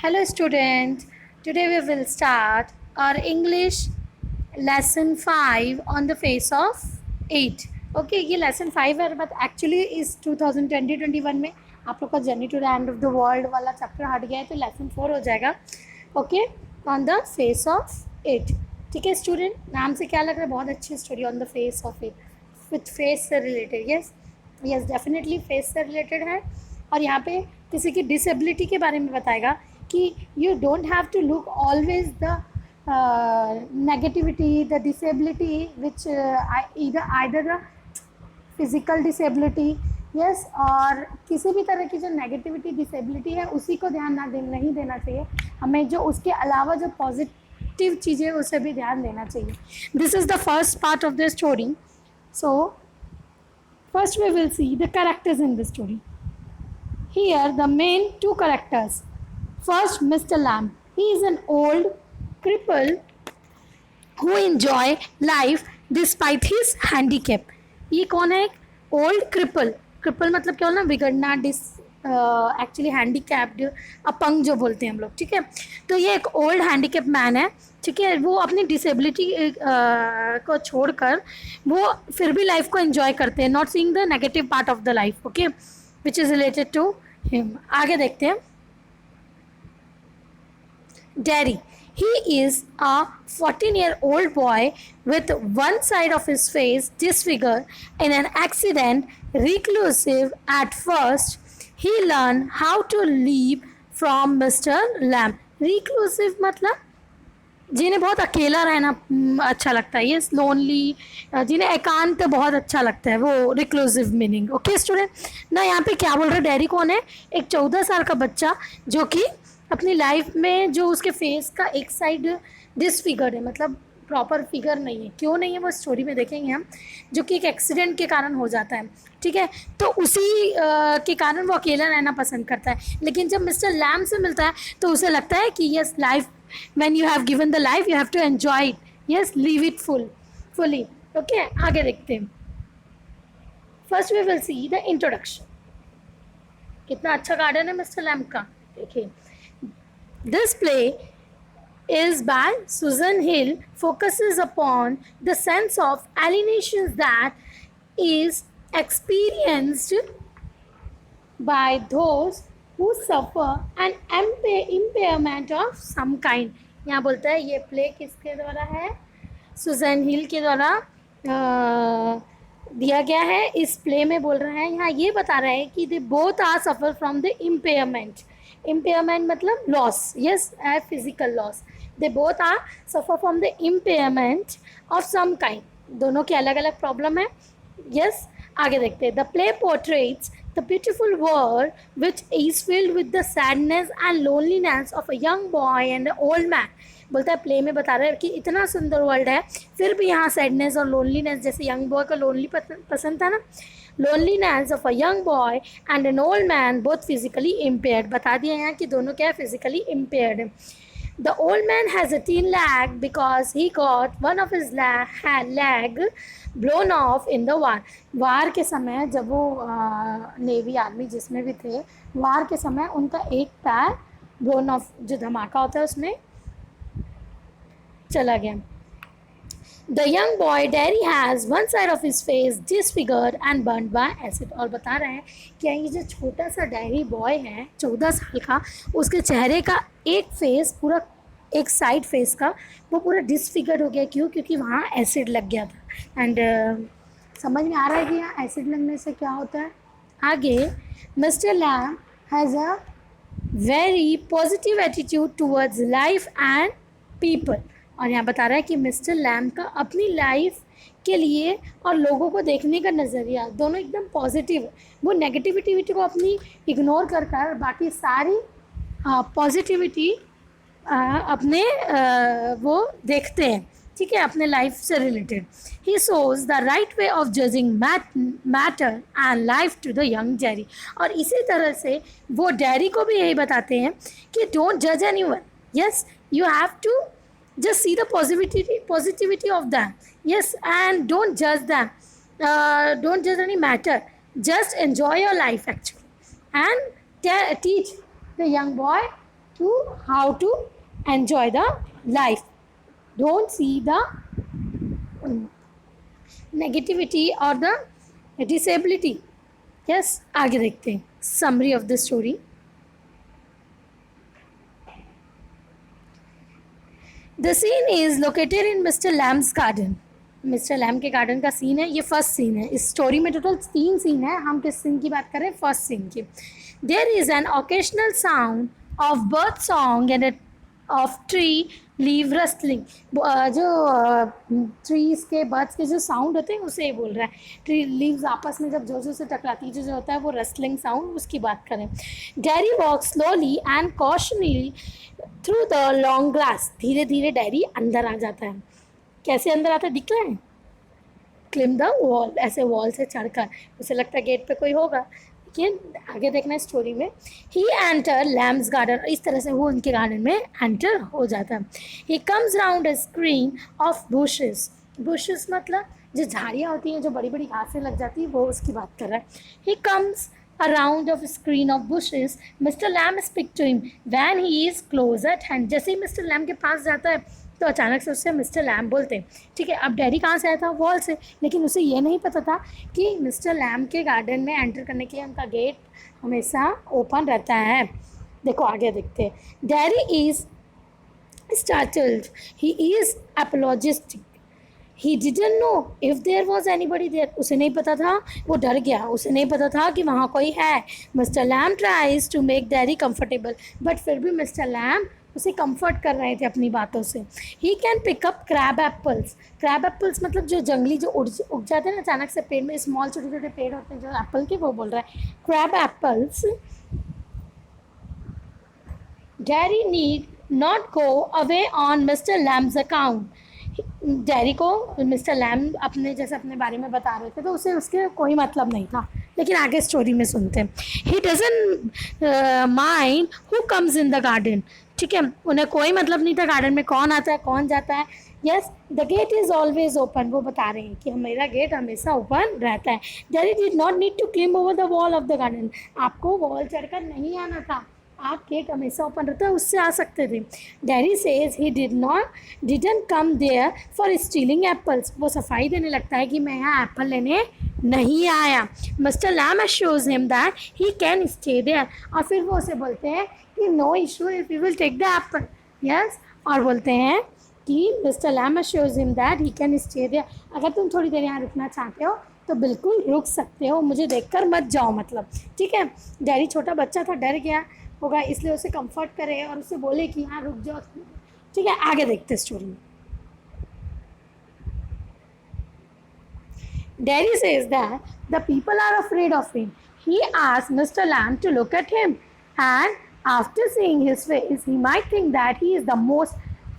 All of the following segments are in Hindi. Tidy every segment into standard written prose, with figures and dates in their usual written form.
Hello students, today we will start our English lesson 5 on the face of 8. Okay ये लेसन 5 है बट एक्चुअली इस 2020-21 में आप लोग का journey to the end of the world वाला चैप्टर हट गया है तो लेसन 4 हो जाएगा. Okay on the face of 8. ठीक है स्टूडेंट, नाम से क्या लग रहा है? बहुत अच्छी story on the face of 8 with face से related. Yes yes definitely face से रिलेटेड है. और यहाँ पे किसी की डिसेबिलिटी के बारे में बताएगा कि you don't have to look always the negativity, the disability which either the physical disability, yes, और किसी भी तरह की जो नेगेटिविटी डिसेबिलिटी है उसी को ध्यान नहीं देना चाहिए. हमें जो उसके अलावा जो पॉजिटिव चीज़ें हैं उसे भी ध्यान देना चाहिए. This is the first part of the story. So first we will see the characters in the story. Here the main two characters. First, Mr. Lamb. He is an old cripple who enjoy life despite his handicap. ये कौन है? Old cripple. क्रिपल मतलब क्या होना? बिगड़ना, एक्चुअली हैंडीकैप्ड, अपंग जो बोलते हैं हम लोग. ठीक है, तो ये एक ओल्ड हैंडीकैप मैन है. ठीक है, वो अपनी डिसेबिलिटी को छोड़कर वो फिर भी लाइफ को एंजॉय करते हैं, not seeing the negative part of the life. Okay, which is related to him. आगे देखते हैं. Derry. He is a 14-year-old boy with one side of his face disfigured in an accident. Reclusive at first, he learned how to live from Mr. Lamb. Reclusive मतलब जिन्हें बहुत अकेला रहना अच्छा लगता है. ये लोनली, जिन्हें एकांत बहुत अच्छा लगता है, वो रिक्लूसिव मीनिंग. ओके स्टूडेंट, ना यहाँ पे क्या बोल रहे हैं? डेरी कौन है? एक 14 साल का बच्चा जो कि अपनी लाइफ में जो उसके फेस का एक साइड डिसफिगर्ड है, मतलब प्रॉपर फिगर नहीं है. क्यों नहीं है वो स्टोरी में देखेंगे हम, जो कि एक एक्सीडेंट के कारण हो जाता है. ठीक है, तो उसी के कारण वो अकेला रहना पसंद करता है. लेकिन जब मिस्टर लैम से मिलता है तो उसे लगता है कि yes, life when you have given the life you have to enjoy it. Yes, live it fully. Okay, आगे देखते हैं. First we will see the introduction. कितना अच्छा गार्डन है मिस्टर लैम्प का. देखिए, this play is by Susan Hill, focuses upon the sense of alienation that is experienced by those who suffer an impairment of some kind. यहाँ बोलता है ये प्ले किसके द्वारा है? सुजैन हिल के द्वारा दिया गया है. इस प्ले में बोल रहा है, यहाँ ये बता रहा है कि they both are suffer from the impairment. Impairment मतलब loss. Yes, physical loss. They both are suffer from the impairment of some kind. दोनों की अलग अलग प्रॉब्लम है. यस, आगे देखते हैं. The play portraits the beautiful world which is filled with the sadness and loneliness of a young boy and an old man. बोलता है प्ले में बता रहा है कि इतना सुंदर वर्ल्ड है, फिर भी यहाँ सैडनेस और लोनलीनेस, जैसे यंग बॉय को लोनली पसंद था ना, loneliness of a young boy and an old man both physically impaired. बता दिया यहाँ कि दोनों क्या है? फिजिकली इम्पेयर्ड है. The old man has a thin leg because he got one of his leg blown off in the war. वार के समय जब वो नेवी आर्मी जिसमें भी थे, वार के समय उनका एक पैर ब्लोन ऑफ, जो धमाका होता है उसमें चला गया. The young boy Derry has one side of his face disfigured and burned by acid. और बता रहे हैं कि ये जो छोटा सा डेरी बॉय है 14 साल का, उसके चेहरे का एक फेस पूरा, एक साइड फेस का वो पूरा डिसफिगर्ड हो गया. क्यों? क्योंकि वहाँ एसिड लग गया था. एंड समझ में आ रहा है कि यहाँ एसिड लगने से क्या होता है. आगे, mister Lamb has a very positive attitude towards life and people. और यहाँ बता रहा है कि मिस्टर लैम का अपनी लाइफ के लिए और लोगों को देखने का नज़रिया दोनों एकदम पॉजिटिव है. वो नेगेटिविटी को अपनी इग्नोर कर बाकी सारी पॉजिटिविटी अपने वो देखते हैं. ठीक है, अपने लाइफ से related. He shows the right way of judging matter and life to the young Derry. और इसी तरह से वो डेरी को भी यही बताते हैं कि डोंट जज anyone. Yes, you have to just see the positivity of them. Yes, and don't judge them, don't judge any matter, just enjoy your life actually. And teach the young boy to how to enjoy the life. Don't see the negativity or the disability. Yes, आगे देखते हैं summary of the story. The scene is located in Mr. Lamb's garden. Mister Lamb के गार्डन का सीन है, ये फर्स्ट सीन है. इस स्टोरी में टोटल 3 सीन है. हम किस सीन की बात कर रहे हैं? फर्स्ट सीन की. There is an occasional sound of bird song and of tree leave rustling. जो ट्रीज के बर्ड्स के जो साउंड होते हैं उसे ये बोल रहा है. ट्री लीव्स आपस में जब जो से टकराती है जो होता है वो रस्टलिंग साउंड, उसकी बात करें. Darry walk slowly and cautiously through the long grass. धीरे धीरे डैरी अंदर आ जाता है. कैसे अंदर आता है दिख रहा है? क्लिम द वॉल, ऐसे वॉल से चढ़कर. उसे लगता है गेट पे कोई होगा, लेकिन आगे देखना है स्टोरी में. ही एंटर लैम्स गार्डन. इस तरह से वो उनके गार्डन में एंटर हो जाता है. He comes round a screen of bushes. Bushes मतलब जो झाड़ियाँ होती हैं, जो बड़ी बड़ी घासें लग जाती है, वो उसकी बात कर रहा है. He comes around of screen of bushes. Mr. Lamb speak to him when he is close at hand. जैसे ही मिस्टर लैम के पास जाता है तो अचानक से उससे मिस्टर लैम बोलते हैं. ठीक है, अब डैडी कहाँ से आया था? वॉल से. लेकिन उसे ये नहीं पता था कि मिस्टर लैम के गार्डन में एंटर करने के लिए उनका गेट हमेशा ओपन रहता है. देखो आगे देखते हैं. Daddy is startled. He is apologetic. He didn't know if there was anybody there. उसे नहीं पता था, वो डर गया. उसे नहीं पता था कि वहाँ कोई है. Mister Lamb tries to make Derry comfortable. But फिर भी मिस्टर लैम उसे कंफर्ट कर रहे थे अपनी बातों से. He can pick up crab apples. Crab apples मतलब जो जंगली जो उग जाते हैं ना अचानक से पेड़ में, स्मॉल छोटे छोटे पेड़ होते हैं जो एप्पल के, वो बोल रहा है crab apples. Derry need not go away on mister Lamb's account. Derry को मिस्टर लैम अपने जैसे अपने बारे में बता रहे थे तो उसे उसके कोई मतलब नहीं था. लेकिन आगे स्टोरी में सुनते हैं. He doesn't mind who comes in the garden. ठीक है, उन्हें कोई मतलब नहीं था गार्डन में कौन आता है कौन जाता है. Yes, the gate is always open. वो बता रहे हैं कि मेरा गेट हमेशा ओपन रहता है. Daddy did not need to climb over the wall of the garden. आपको वॉल चढ़कर नहीं आना था, आप गेट हमेशा ओपन रहता है, उससे आ सकते थे. Derry says he didn't come there for stealing apples. वो सफाई देने लगता है कि मैं यहाँ एप्पल लेने नहीं आया. Mister Lamb assures him that he can stay there. और फिर वो उसे बोलते हैं कि no issue if you will take the apple. Yes, और बोलते हैं कि mister Lamb assures him that he can stay there. अगर तुम थोड़ी देर यहाँ रुकना चाहते हो तो बिल्कुल रुक सकते हो, मुझे देखकर मत जाओ मतलब. ठीक है, डैडी छोटा बच्चा था, डर गया होगा, इसलिए उसे कंफर्ट करे और उसे बोले कि हाँ रुक जाओ. ठीक है, आगे देखते स्टोरी में. Daddy says that the people are afraid of him. He asks Mr. Lamb to look at him, and after seeing his face, he might think that he is the most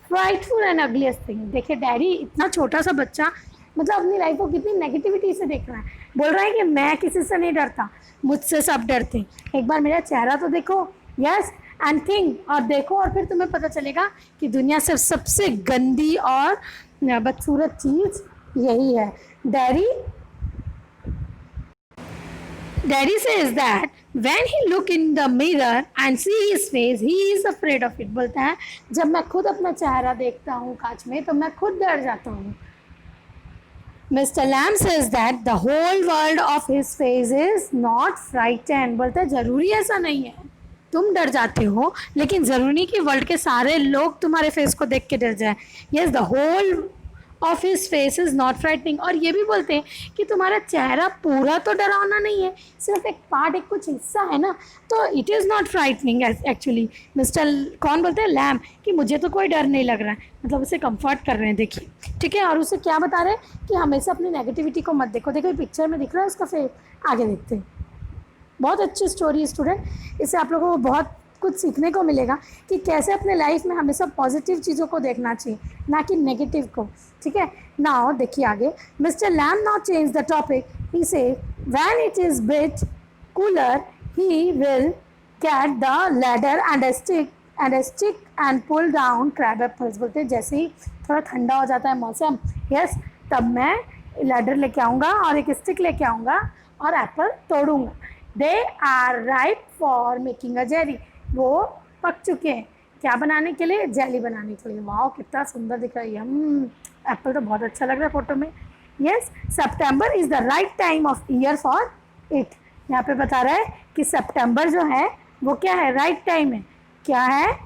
frightful and ugliest thing. देखिए डैडी इतना छोटा सा बच्चा मतलब अपनी लाइफ को कितनी नेगेटिविटी से देख रहा है. बोल रहा है कि मैं किसी से नहीं डरता, मुझसे सब डरते हैं. एक बार मेरा चेहरा तो देखो. यस, एंड थिंक, और देखो और फिर तुम्हें पता चलेगा कि दुनिया से सबसे गंदी और बदसूरत चीज़ यही है. Daddy says that when he look in the mirror and see his face, he is afraid of it. बोलता है जब मैं खुद अपना चेहरा देखता हूँ कांच में तो मैं खुद डर जाता हूँ. Mr. Lamb says that the whole world of his face is not frightened. बोलता है ज़रूरी ऐसा नहीं है, तुम डर जाते हो, लेकिन ज़रूरी नहीं कि वर्ल्ड के सारे लोग तुम्हारे फेस को देख के डर जाए. Yes, the whole of his face is not frightening. और ये भी बोलते हैं कि तुम्हारा चेहरा पूरा तो डरावना नहीं है, सिर्फ एक पार्ट, एक कुछ हिस्सा है ना, तो it is not frightening actually. Mister कौन बोलते हैं? लैम, कि मुझे तो कोई डर नहीं लग रहा है. मतलब उसे कंफर्ट कर रहे हैं. देखिए, ठीक है, और उसे क्या बता रहे हैं कि हमेशा अपनी नेगेटिविटी को मत देखो. देखो पिक्चर में दिख रहा है उसका फेस. आगे देखते हैं. बहुत अच्छी स्टोरी स्टूडेंट, इससे आप लोगों को बहुत कुछ सीखने को मिलेगा कि कैसे अपने लाइफ में हमेशा पॉजिटिव चीज़ों को देखना चाहिए, ना कि नेगेटिव को. ठीक है, नाउ देखिए आगे. Mister Lam now change the topic. He say when it is bit cooler he will get the ladder and a stick and pull down crab apples. बोलते हैं जैसे ही थोड़ा ठंडा हो जाता है मौसम, यस, तब मैं लैडर लेके आऊँगा और एक स्टिक लेके आऊँगा और एप्पल तोड़ूंगा. They are ripe for making a jelly. वो पक चुके हैं, क्या बनाने के लिए, जेली बनाने के लिए। वाह कितना सुंदर दिख रहा है, यम, एप्पल तो बहुत अच्छा लग रहा है फोटो में। Yes, September is the right time of year for it. यहाँ पे बता रहा है कि सितंबर जो है वो क्या है, राइट टाइम है, क्या है,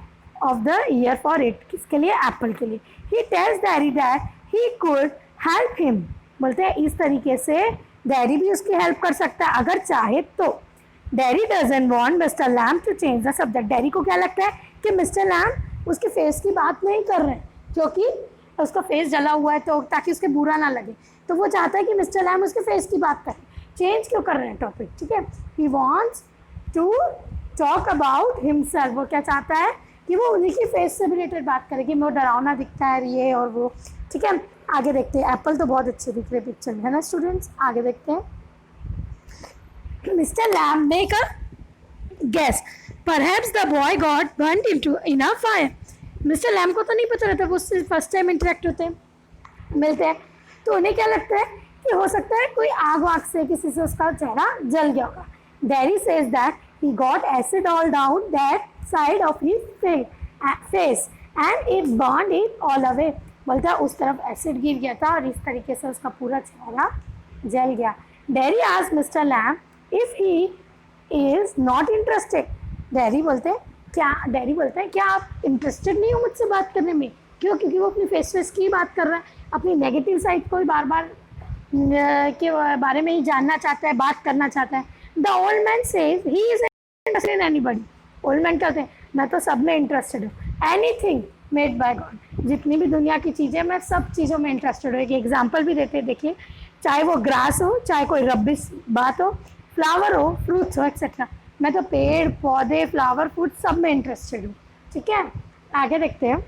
of the year for it, किसके लिए, एप्पल के लिए। He tells daddy that he could help him, बोलते हैं इस तरीके से डैडी भी उसकी हेल्प कर सकता है अगर चाहे तो। Derry doesn't want mister Lamb to change the subject. Derry को क्या लगता है कि मिस्टर लैम उसके फेस की बात नहीं कर रहे हैं, क्योंकि उसका फेस जला हुआ है, तो ताकि उसके बुरा ना लगे, तो वो चाहता है कि मिस्टर लैम उसके फेस की बात करें। चेंज क्यों कर रहे हैं टॉपिक, ठीक है। He wants to talk about himself, वो क्या चाहता है कि वो उन्हीं की फेस से रिलेटेड बात करे कि वो डरावना दिखता है ये और वो, ठीक है। आगे देखते हैं, एप्पल तो बहुत अच्छे दिख रहे पिक्चर में, है ना स्टूडेंट्स। आगे देखते हैं, mister Lamb make a guess, perhaps the boy got burned into in a fire. Mister Lamb को तो नहीं पता रहता, वो उससे फर्स्ट टाइम इंटरेक्ट होते हैं, मिलते हैं, तो उन्हें क्या लगता है कि हो सकता है कोई आग वाग से किसी से उसका चेहरा जल गया होगा। Daddy says that he got acid all down that side of his face and it burned it all away. बोलता है उस तरफ एसिड गिर गया था और इस तरीके से उसका पूरा चेहरा जल गया। Derry asked mister Lamb if he is not interested. Derry बोलते हैं क्या आप इंटरेस्टेड नहीं हो मुझसे बात करने में, क्यों, क्योंकि वो अपनी फेस की बात कर रहा है, अपनी नेगेटिव साइड को बार बार के बारे में ही जानना चाहता है, बात करना चाहता है। The old man says he is interested in anybody. Old man कहते हैं मैं तो सब में इंटरेस्टेड हूँ, एनीथिंग मेड बाय गॉड, जितनी भी दुनिया की चीज़ें, मैं सब चीज़ों में इंटरेस्टेड हूँ। एक एग्जाम्पल भी देते हैं, देखिए, चाहे वो ग्रास हो, चाहे कोई रबिश बात हो, फ्लावर हो, फ्रूट्स हो, एक्सेट्रा, मैं तो पेड़ पौधे, फ्लावर, फ्रूट सब में इंटरेस्टेड हूँ, ठीक है। आगे देखते हैं।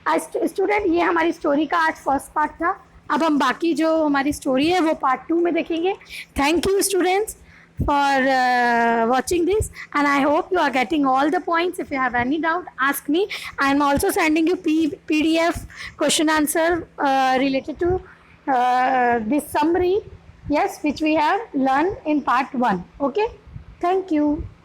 आज स्टूडेंट ये हमारी स्टोरी का आज फर्स्ट पार्ट था, अब हम बाकी जो हमारी स्टोरी है वो पार्ट 2 में देखेंगे। Thank you students for watching this, and I hope you are getting all the points. If you have any doubt, ask me. I am also sending you PDF question answer related to this summary, yes, which we have learned in part 1. Okay, thank you.